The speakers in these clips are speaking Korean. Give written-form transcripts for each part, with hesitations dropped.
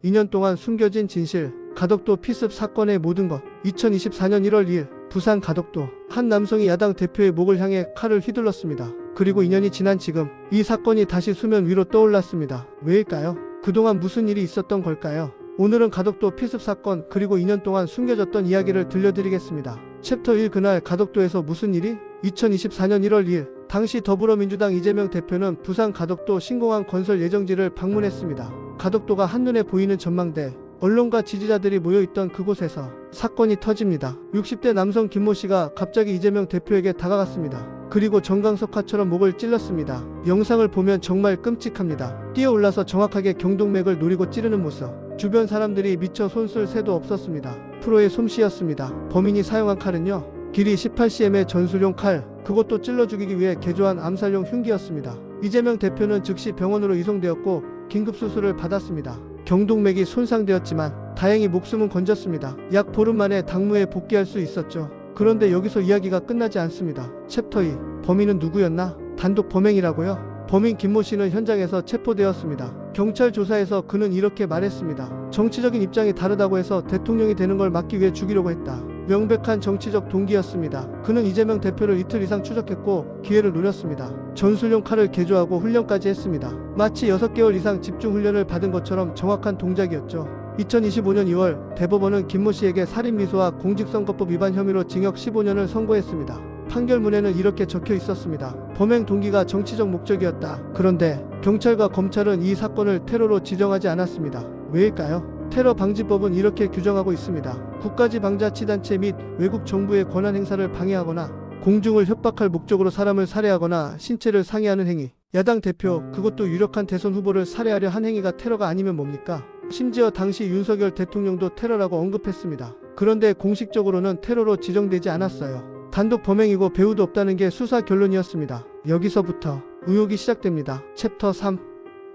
2년 동안 숨겨진 진실, 가덕도 피습 사건의 모든 것. 2024년 1월 2일 부산 가덕도 한 남성이 야당 대표의 목을 향해 칼을 휘둘렀습니다. 그리고 2년이 지난 지금 이 사건이 다시 수면 위로 떠올랐습니다. 왜일까요? 그동안 무슨 일이 있었던 걸까요? 오늘은 가덕도 피습 사건 그리고 2년 동안 숨겨졌던 이야기를 들려드리겠습니다. 챕터 1. 그날 가덕도에서 무슨 일이? 2024년 1월 2일 당시 더불어민주당 이재명 대표는 부산 가덕도 신공항 건설 예정지를 방문했습니다. 가덕도가 한눈에 보이는 전망대, 언론과 지지자들이 모여있던 그곳에서 사건이 터집니다. 60대 남성 김모 씨가 갑자기 이재명 대표에게 다가갔습니다. 그리고 정강석화처럼 목을 찔렀습니다. 영상을 보면 정말 끔찍합니다. 뛰어올라서 정확하게 경동맥을 노리고 찌르는 모습. 주변 사람들이 미처 손쓸 새도 없었습니다. 프로의 솜씨였습니다. 범인이 사용한 칼은요, 길이 18cm의 전술용 칼, 그것도 찔러 죽이기 위해 개조한 암살용 흉기였습니다. 이재명 대표는 즉시 병원으로 이송되었고 긴급수술을 받았습니다. 경동맥이 손상되었지만 다행히 목숨은 건졌습니다. 약 보름 만에 당무에 복귀할 수 있었죠. 그런데 여기서 이야기가 끝나지 않습니다. 챕터 2. 범인은 누구였나? 단독 범행이라고요? 범인 김모 씨는 현장에서 체포되었습니다. 경찰 조사에서 그는 이렇게 말했습니다. 정치적인 입장이 다르다고 해서 대통령이 되는 걸 막기 위해 죽이려고 했다. 명백한 정치적 동기였습니다. 그는 이재명 대표를 이틀 이상 추적했고 기회를 노렸습니다. 전술용 칼을 개조하고 훈련까지 했습니다. 마치 6개월 이상 집중훈련을 받은 것처럼 정확한 동작이었죠. 2025년 2월 대법원은 김모 씨에게 살인미수와 공직선거법 위반 혐의로 징역 15년을 선고했습니다. 판결문에는 이렇게 적혀 있었습니다. 범행 동기가 정치적 목적이었다. 그런데 경찰과 검찰은 이 사건을 테러로 지정하지 않았습니다. 왜일까요? 테러 방지법은 이렇게 규정하고 있습니다. 국가지방자치단체 및 외국 정부의 권한 행사를 방해하거나 공중을 협박할 목적으로 사람을 살해하거나 신체를 상해하는 행위. 야당 대표, 그것도 유력한 대선 후보를 살해하려 한 행위가 테러가 아니면 뭡니까? 심지어 당시 윤석열 대통령도 테러라고 언급했습니다. 그런데 공식적으로는 테러로 지정되지 않았어요. 단독 범행이고 배후도 없다는 게 수사 결론이었습니다. 여기서부터 의혹이 시작됩니다. 챕터 3.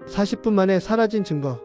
40분 만에 사라진 증거.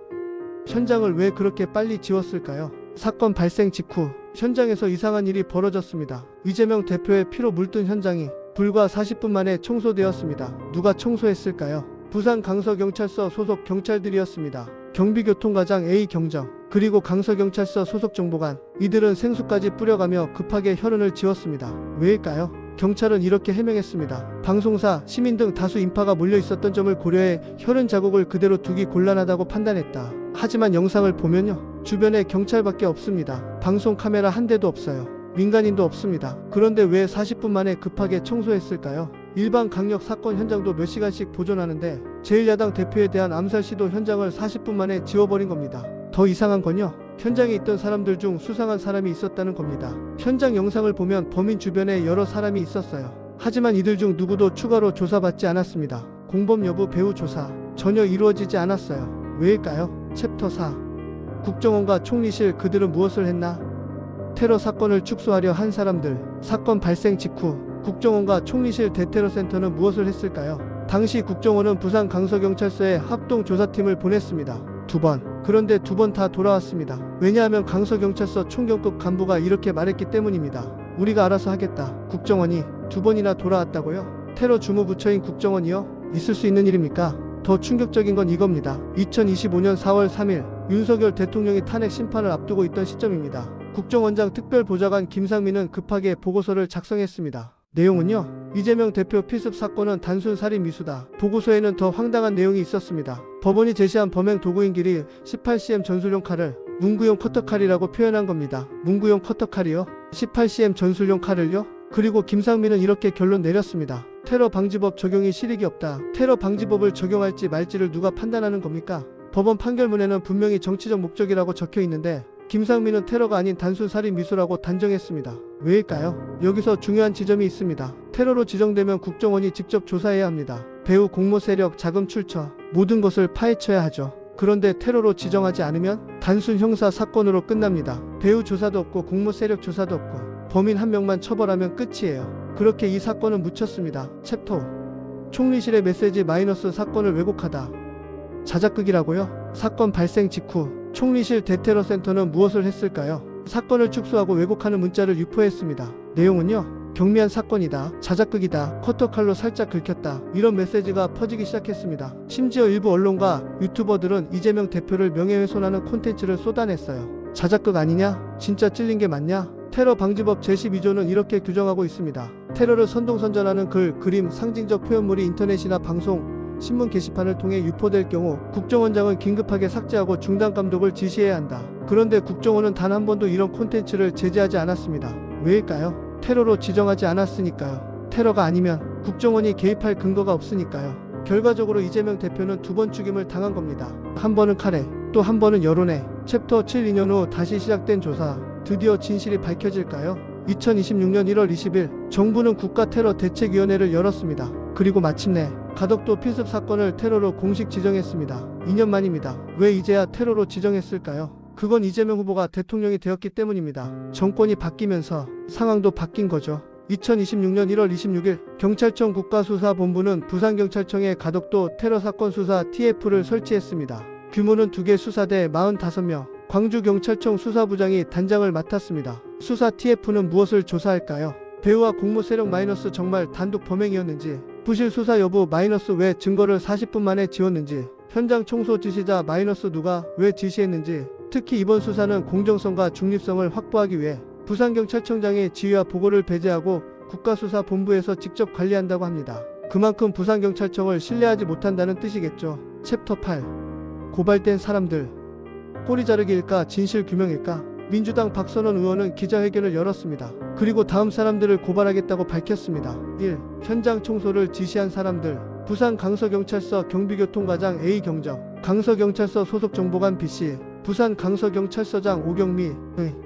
현장을 왜 그렇게 빨리 지웠을까요? 사건 발생 직후 현장에서 이상한 일이 벌어졌습니다. 이재명 대표의 피로 물든 현장이 불과 40분 만에 청소되었습니다. 누가 청소했을까요? 부산 강서경찰서 소속 경찰들이었습니다. 경비교통과장 A경정, 그리고 강서경찰서 소속 정보관, 이들은 생수까지 뿌려가며 급하게 혈흔을 지웠습니다. 왜일까요? 경찰은 이렇게 해명했습니다. 방송사, 시민 등 다수 인파가 몰려 있었던 점을 고려해 혈흔 자국을 그대로 두기 곤란하다고 판단했다. 하지만 영상을 보면요, 주변에 경찰밖에 없습니다. 방송 카메라 한 대도 없어요. 민간인도 없습니다. 그런데 왜 40분 만에 급하게 청소했을까요? 일반 강력 사건 현장도 몇 시간씩 보존하는데 제1야당 대표에 대한 암살 시도 현장을 40분 만에 지워버린 겁니다. 더 이상한 건요, 현장에 있던 사람들 중 수상한 사람이 있었다는 겁니다. 현장 영상을 보면 범인 주변에 여러 사람이 있었어요. 하지만 이들 중 누구도 추가로 조사받지 않았습니다. 공범 여부 배후 조사 전혀 이루어지지 않았어요. 왜일까요? 챕터 4. 국정원과 총리실, 그들은 무엇을 했나? 테러 사건을 축소하려 한 사람들. 사건 발생 직후 국정원과 총리실 대테러센터는 무엇을 했을까요? 당시 국정원은 부산 강서경찰서에 합동조사팀을 보냈습니다. 2번. 그런데 2번 다 돌아왔습니다. 왜냐하면 강서경찰서 총경급 간부가 이렇게 말했기 때문입니다. 우리가 알아서 하겠다. 국정원이 2번이나 돌아왔다고요? 테러 주무부처인 국정원이요? 있을 수 있는 일입니까? 더 충격적인 건 이겁니다. 2025년 4월 3일 윤석열 대통령이 탄핵 심판을 앞두고 있던 시점입니다. 국정원장 특별보좌관 김상민은 급하게 보고서를 작성했습니다. 내용은요, 이재명 대표 피습 사건은 단순 살인 미수다. 보고서에는 더 황당한 내용이 있었습니다. 법원이 제시한 범행 도구인 길이 18cm 전술용 칼을 문구용 커터칼이라고 표현한 겁니다. 문구용 커터칼이요? 18cm 전술용 칼을요? 그리고 김상민은 이렇게 결론 내렸습니다. 테러 방지법 적용이 실익이 없다. 테러 방지법을 적용할지 말지를 누가 판단하는 겁니까? 법원 판결문에는 분명히 정치적 목적이라고 적혀 있는데 김상민은 테러가 아닌 단순 살인 미수라고 단정했습니다. 왜일까요? 여기서 중요한 지점이 있습니다. 테러로 지정되면 국정원이 직접 조사해야 합니다. 배후 공모 세력, 자금 출처, 모든 것을 파헤쳐야 하죠. 그런데 테러로 지정하지 않으면 단순 형사 사건으로 끝납니다. 배후 조사도 없고 공모 세력 조사도 없고 범인 한 명만 처벌하면 끝이에요. 그렇게 이 사건은 묻혔습니다. 챕터 5. 총리실의 메시지 마이너스 사건을 왜곡하다. 자작극이라고요? 사건 발생 직후 총리실 대테러센터는 무엇을 했을까요? 사건을 축소하고 왜곡하는 문자를 유포했습니다. 내용은요, 경미한 사건이다. 자작극이다. 커터칼로 살짝 긁혔다. 이런 메시지가 퍼지기 시작했습니다. 심지어 일부 언론과 유튜버들은 이재명 대표를 명예훼손하는 콘텐츠를 쏟아냈어요. 자작극 아니냐? 진짜 찔린 게 맞냐? 테러 방지법 제12조는 이렇게 규정하고 있습니다. 테러를 선동선전하는 글, 그림, 상징적 표현물이 인터넷이나 방송, 신문 게시판을 통해 유포될 경우 국정원장은 긴급하게 삭제하고 중단 감독을 지시해야 한다. 그런데 국정원은 단 한 번도 이런 콘텐츠를 제재하지 않았습니다. 왜일까요? 테러로 지정하지 않았으니까요. 테러가 아니면 국정원이 개입할 근거가 없으니까요. 결과적으로 이재명 대표는 두 번 죽임을 당한 겁니다. 한 번은 칼에, 또 한 번은 여론에. 챕터 7 2년 후 다시 시작된 조사. 드디어 진실이 밝혀질까요? 2026년 1월 20일 정부는 국가테러대책위원회를 열었습니다. 그리고 마침내 가덕도 필습 사건을 테러로 공식 지정했습니다. 2년 만입니다. 왜 이제야 테러로 지정했을까요? 그건 이재명 후보가 대통령이 되었기 때문입니다. 정권이 바뀌면서 상황도 바뀐 거죠. 2026년 1월 26일 경찰청 국가수사본부는 부산경찰청에 가덕도 테러사건 수사 TF를 설치했습니다. 규모는 2개 수사대 45명, 광주경찰청 수사부장이 단장을 맡았습니다. 수사 TF는 무엇을 조사할까요? 배우와 공모 세력 마이너스 정말 단독 범행이었는지, 부실 수사 여부 마이너스 왜 증거를 40분 만에 지웠는지, 현장 청소 지시자 마이너스 누가 왜 지시했는지, 특히 이번 수사는 공정성과 중립성을 확보하기 위해 부산경찰청장의 지휘와 보고를 배제하고 국가수사본부에서 직접 관리한다고 합니다. 그만큼 부산경찰청을 신뢰하지 못한다는 뜻이겠죠. 챕터 8. 고발된 사람들. 꼬리 자르기일까 진실규명일까? 민주당 박선원 의원은 기자회견을 열었습니다. 그리고 다음 사람들을 고발하겠다고 밝혔습니다. 1. 현장 청소를 지시한 사람들. 부산 강서경찰서 경비교통과장 A경정, 강서경찰서 소속 정보관 B씨, 부산 강서경찰서장 오경미,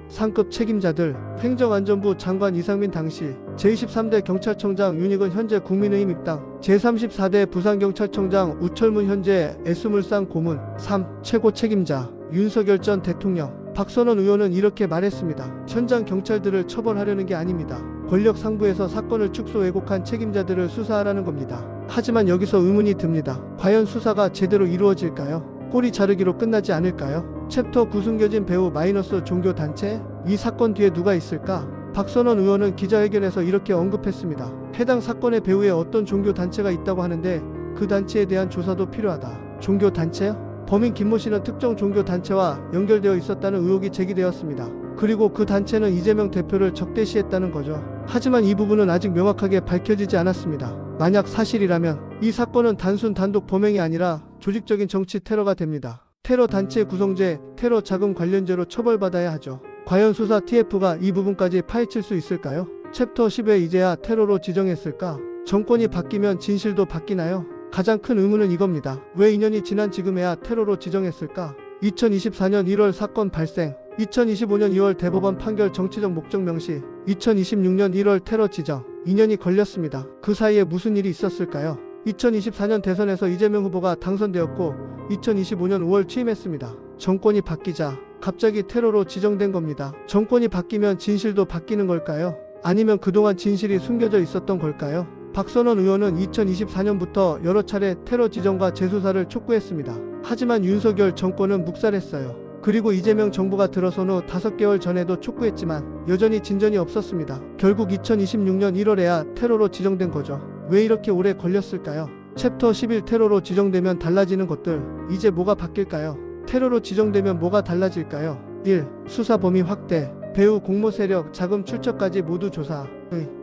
상급 책임자들, 행정안전부 장관 이상민 당시, 제23대 경찰청장 윤익은 현재 국민의힘 입당, 제34대 부산경찰청장 우철문 현재 S물산 고문. 3. 최고 책임자 윤석열 전 대통령. 박선원 의원은 이렇게 말했습니다. 현장 경찰들을 처벌하려는 게 아닙니다. 권력 상부에서 사건을 축소 왜곡한 책임자들을 수사하라는 겁니다. 하지만 여기서 의문이 듭니다. 과연 수사가 제대로 이루어질까요? 꼬리 자르기로 끝나지 않을까요? 챕터 9 숨겨진 배우 마이너스 종교단체? 이 사건 뒤에 누가 있을까? 박선원 의원은 기자회견에서 이렇게 언급했습니다. 해당 사건의 배후에 어떤 종교단체가 있다고 하는데 그 단체에 대한 조사도 필요하다. 종교단체요? 범인 김모 씨는 특정 종교단체와 연결되어 있었다는 의혹이 제기되었습니다. 그리고 그 단체는 이재명 대표를 적대시했다는 거죠. 하지만 이 부분은 아직 명확하게 밝혀지지 않았습니다. 만약 사실이라면 이 사건은 단순 단독 범행이 아니라 조직적인 정치 테러가 됩니다. 테러 단체 구성죄, 테러 자금 관련죄로 처벌받아야 하죠. 과연 수사 TF가 이 부분까지 파헤칠 수 있을까요? 챕터 10에 이제야 테러로 지정했을까? 정권이 바뀌면 진실도 바뀌나요? 가장 큰 의문은 이겁니다. 왜 2년이 지난 지금에야 테러로 지정했을까? 2024년 1월 사건 발생, 2025년 2월 대법원 판결 정치적 목적 명시, 2026년 1월 테러 지정, 2년이 걸렸습니다. 그 사이에 무슨 일이 있었을까요? 2024년 대선에서 이재명 후보가 당선되었고 2025년 5월 취임했습니다. 정권이 바뀌자 갑자기 테러로 지정된 겁니다. 정권이 바뀌면 진실도 바뀌는 걸까요? 아니면 그동안 진실이 숨겨져 있었던 걸까요? 박선원 의원은 2024년부터 여러 차례 테러 지정과 재수사를 촉구했습니다. 하지만 윤석열 정권은 묵살했어요. 그리고 이재명 정부가 들어선 후 5개월 전에도 촉구했지만 여전히 진전이 없었습니다. 결국 2026년 1월에야 테러로 지정된 거죠. 왜 이렇게 오래 걸렸을까요? 챕터 11 테러로 지정되면 달라지는 것들. 이제 뭐가 바뀔까요? 테러로 지정되면 뭐가 달라질까요? 1. 수사 범위 확대. 배후 공모 세력, 자금 출처까지 모두 조사.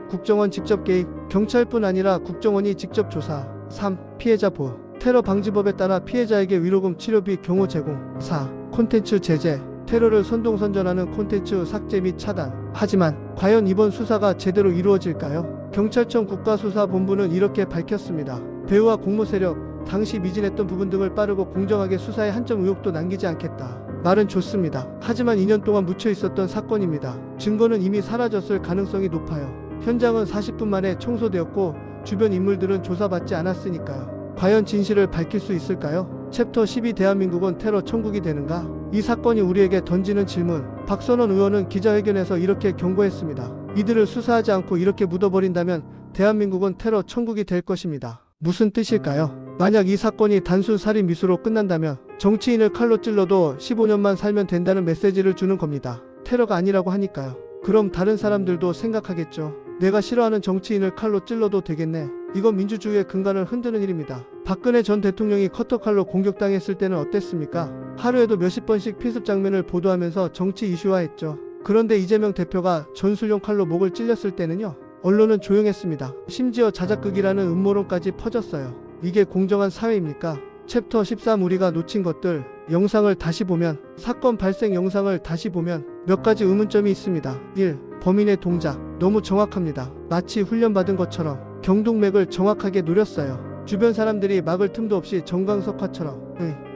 국정원 직접 개입. 경찰뿐 아니라 국정원이 직접 조사. 3. 피해자 보호. 테러 방지법에 따라 피해자에게 위로금 치료비 경호 제공. 4. 콘텐츠 제재. 테러를 선동선전하는 콘텐츠 삭제 및 차단. 하지만 과연 이번 수사가 제대로 이루어질까요? 경찰청 국가수사본부는 이렇게 밝혔습니다. 배우와 공모 세력, 당시 미진했던 부분 등을 빠르고 공정하게 수사에 한 점 의혹도 남기지 않겠다. 말은 좋습니다. 하지만 2년 동안 묻혀 있었던 사건입니다. 증거는 이미 사라졌을 가능성이 높아요. 현장은 40분 만에 청소되었고 주변 인물들은 조사받지 않았으니까요. 과연 진실을 밝힐 수 있을까요? 챕터 12 대한민국은 테러 천국이 되는가? 이 사건이 우리에게 던지는 질문. 박선원 의원은 기자회견에서 이렇게 경고했습니다. 이들을 수사하지 않고 이렇게 묻어버린다면 대한민국은 테러 천국이 될 것입니다. 무슨 뜻일까요? 만약 이 사건이 단순 살인 미수로 끝난다면 정치인을 칼로 찔러도 15년만 살면 된다는 메시지를 주는 겁니다. 테러가 아니라고 하니까요. 그럼 다른 사람들도 생각하겠죠. 내가 싫어하는 정치인을 칼로 찔러도 되겠네. 이건 민주주의의 근간을 흔드는 일입니다. 박근혜 전 대통령이 커터칼로 공격당했을 때는 어땠습니까? 하루에도 몇십 번씩 피습 장면을 보도하면서 정치 이슈화했죠. 그런데 이재명 대표가 전술용 칼로 목을 찔렸을 때는요, 언론은 조용했습니다. 심지어 자작극이라는 음모론까지 퍼졌어요. 이게 공정한 사회입니까? 챕터 13 우리가 놓친 것들, 영상을 다시 보면, 사건 발생 영상을 다시 보면 몇 가지 의문점이 있습니다. 1. 범인의 동작 너무 정확합니다. 마치 훈련받은 것처럼 경동맥을 정확하게 노렸어요. 주변 사람들이 막을 틈도 없이 정광석화처럼.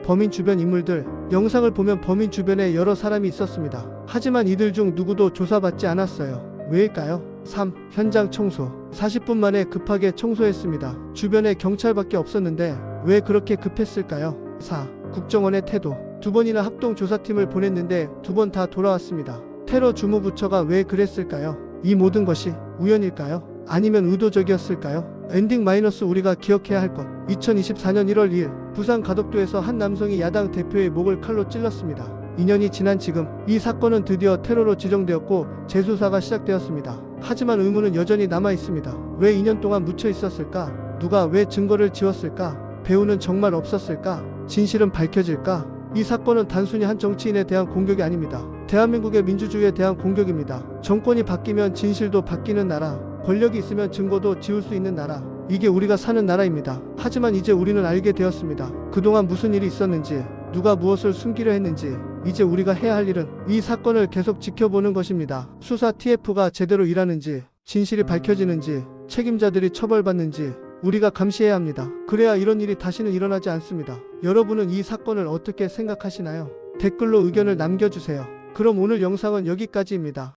범인 주변 인물들, 영상을 보면 범인 주변에 여러 사람이 있었습니다. 하지만 이들 중 누구도 조사받지 않았어요. 왜일까요? 3. 현장 청소 40분 만에 급하게 청소했습니다. 주변에 경찰밖에 없었는데 왜 그렇게 급했을까요? 4. 국정원의 태도 2번이나 합동조사팀을 보냈는데 2번 다 돌아왔습니다. 테러 주무부처가 왜 그랬을까요? 이 모든 것이 우연일까요? 아니면 의도적이었을까요? 엔딩 마이너스 우리가 기억해야 할 것. 2024년 1월 2일 부산 가덕도에서 한 남성이 야당 대표의 목을 칼로 찔렀습니다. 2년이 지난 지금 이 사건은 드디어 테러로 지정되었고 재수사가 시작되었습니다. 하지만 의문은 여전히 남아 있습니다. 왜 2년 동안 묻혀 있었을까? 누가 왜 증거를 지웠을까? 배우는 정말 없었을까? 진실은 밝혀질까? 이 사건은 단순히 한 정치인에 대한 공격이 아닙니다. 대한민국의 민주주의에 대한 공격입니다. 정권이 바뀌면 진실도 바뀌는 나라, 권력이 있으면 증거도 지울 수 있는 나라, 이게 우리가 사는 나라입니다. 하지만 이제 우리는 알게 되었습니다. 그동안 무슨 일이 있었는지, 누가 무엇을 숨기려 했는지. 이제 우리가 해야 할 일은 이 사건을 계속 지켜보는 것입니다. 수사 TF가 제대로 일하는지, 진실이 밝혀지는지, 책임자들이 처벌받는지 우리가 감시해야 합니다. 그래야 이런 일이 다시는 일어나지 않습니다. 여러분은 이 사건을 어떻게 생각하시나요? 댓글로 의견을 남겨주세요. 그럼 오늘 영상은 여기까지입니다.